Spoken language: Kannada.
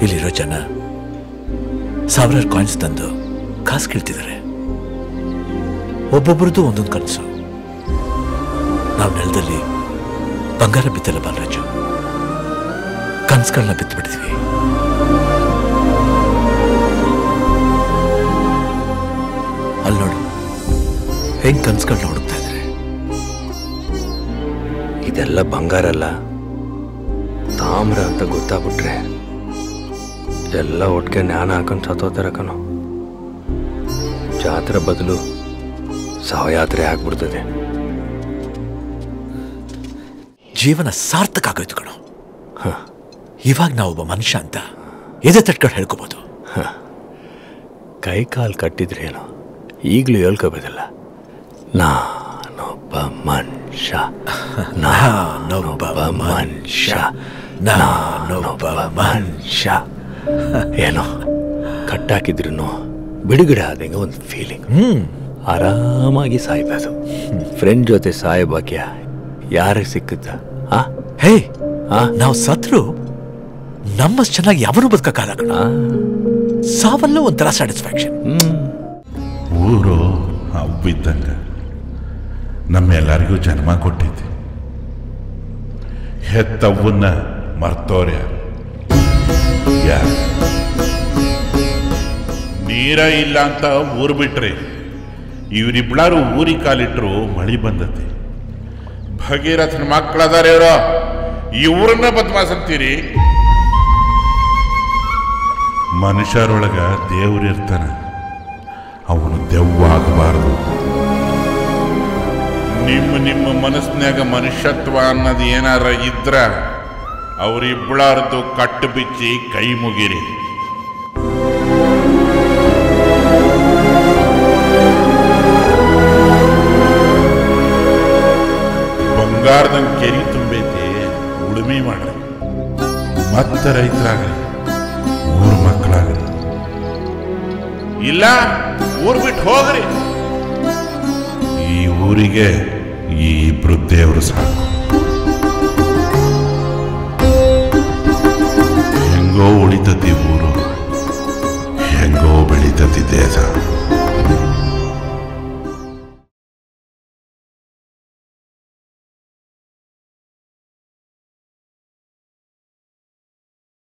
ಇಲ್ಲಿರೋ ಜನ ಸಾವಿರಾರು ಕಾಯಿನ್ಸ್ ತಂದು ಕಾಸು ಕೇಳ್ತಿದ್ದಾರೆ. ಒಬ್ಬೊಬ್ಬರದು ಒಂದೊಂದು ಕನಸು. ನಾವು ನೆಲದಲ್ಲಿ ಬಂಗಾರ ಬಿತ್ತಲ್ಲ ಬಾಲರಾಜು, ಕನಸುಗಳನ್ನ ಬಿತ್ತುಬಿಟ್ಟಿದ್ವಿ. ಅಲ್ಲಿ ನೋಡು ಹೆಂಗ್ ಕನಸುಗಳನ್ನ ಹುಡುಕ್ತಾ ಇದ್ದಾರೆ. ಇದೆಲ್ಲ ಬಂಗಾರ ಅಲ್ಲ, ತಾಮ್ರ ಅಂತ ಗೊತ್ತಾಗ್ಬಿಟ್ರೆ ಎಲ್ಲ ಒಟ್ಟಿಗೆ ಜ್ಞಾನ ಹಾಕೊಂಡು ಸತ್ತೋತಾರೆ ಕಣೋ. ಜಾತ್ರೆ ಬದಲು ಸಾವಯಾತ್ರೆ ಆಗ್ಬಿಡ್ತದೆ. ಜೀವನ ಸಾರ್ಥಕ ಆಗೋಯ್ತು ಕಣೋ. ಇವಾಗ ನಾವೊಬ್ಬ ಮನುಷ್ಯ ಅಂತ ಎದೆ ತಟ್ಕೊಂಡು ಹೇಳ್ಕೋಬಹುದು. ಕೈ ಕಾಲು ಕಟ್ಟಿದ್ರೇನೋ ಈಗಲೂ ಹೇಳ್ಕೋಬೋದಲ್ಲ, ನಾನೊಬ್ಬ ಮನುಷ್ಯ, ನಾನೊಬ್ಬ ಮನುಷ್ಯ, ನಾನೊಬ್ಬ ಮನುಷ್ಯ. ಏನೋ ಕಟ್ಟಾಕಿದ್ರು ಬಿಡುಗಡೆ ಆದಂಗೆ ಒಂದು ಫೀಲಿಂಗ್. ಆರಾಮಾಗಿ ಸಾಯ್ಬೋದು. ಫ್ರೆಂಡ್ ಜೊತೆ ಸಾಯೋ ಭಾಗ್ಯ ಯಾರಿಗೆ ಸಿಕ್ಕುತ್ತ? ಹೇ, ನಾವು ಸತ್ರು ನಮ್ಮಷ್ಟು ಚೆನ್ನಾಗಿ ಯಾವನು ಬದುಕಕ್ಕಾಗಲ್ಲ ಕಣ. ಸಾವಲ್ಲೂ ಒಂಥರ ಸ್ಯಾಟಿಸ್ಫ್ಯಾಕ್ಷನ್. ಊರು ಹಬ್ಬಿದ್ದಂಗ ನಮ್ಮೆಲ್ಲರಿಗೂ ಜನ್ಮ ಕೊಟ್ಟಿದ್ದೆ. ಹೆತ್ತವ್ವನ್ನ ಮರ್ತೋರ್ಯ ಯಾರು? ನೀರ ಇಲ್ಲ ಅಂತ ಊರು ಬಿಟ್ರಿ, ಇವರಿಬ್ಬಳಾರು ಊರಿಗೆ ಕಾಲಿಟ್ರು ಮಳಿ ಬಂದತಿ. ಭಗೀರಥನ ಮಕ್ಕಳದಾರ ಇವ್ರು, ಇವ್ರನ್ನ ಬದ್ಮಾಸ್ ಅಂತೀರಿ. ಮನುಷ್ಯರೊಳಗ ದೇವ್ರಿರ್ತಾನ, ಅವನು ದೆವ್ವ ಆಗಬಾರದು. ನಿಮ್ಮ ಮನಸ್ಸಿನಾಗ ಮನುಷ್ಯತ್ವ ಅನ್ನೋದು ಏನಾರ ಇದ್ರ ಅವರಿಬ್ಬಳಾರ್ದು ಕಟ್ಟು ಬಿಚ್ಚಿ ಕೈ ಮುಗಿರಿ. ಬಂಗಾರದಂಗೆ ಕೆರಿ ತುಂಬೈತಿ, ಉಳುಮೆ ಮಾಡ್ರಿ. ಮತ್ತೆ ರೈತರಾಗ್ರಿ, ಊರ್ ಮಕ್ಕಳಾಗ್ರಿ. ಇಲ್ಲ ಊರ್ ಬಿಟ್ಟು ಹೋಗ್ರಿ. ಈ ಊರಿಗೆ ಈ ಇಬ್ರು ದೇವರು ಸಾಕು. ಹೆಂಗೋ ಉಳಿತತಿ ಊರು, ಹೆಂಗೋ ಬೆಳಿತತಿ ದೇಶ.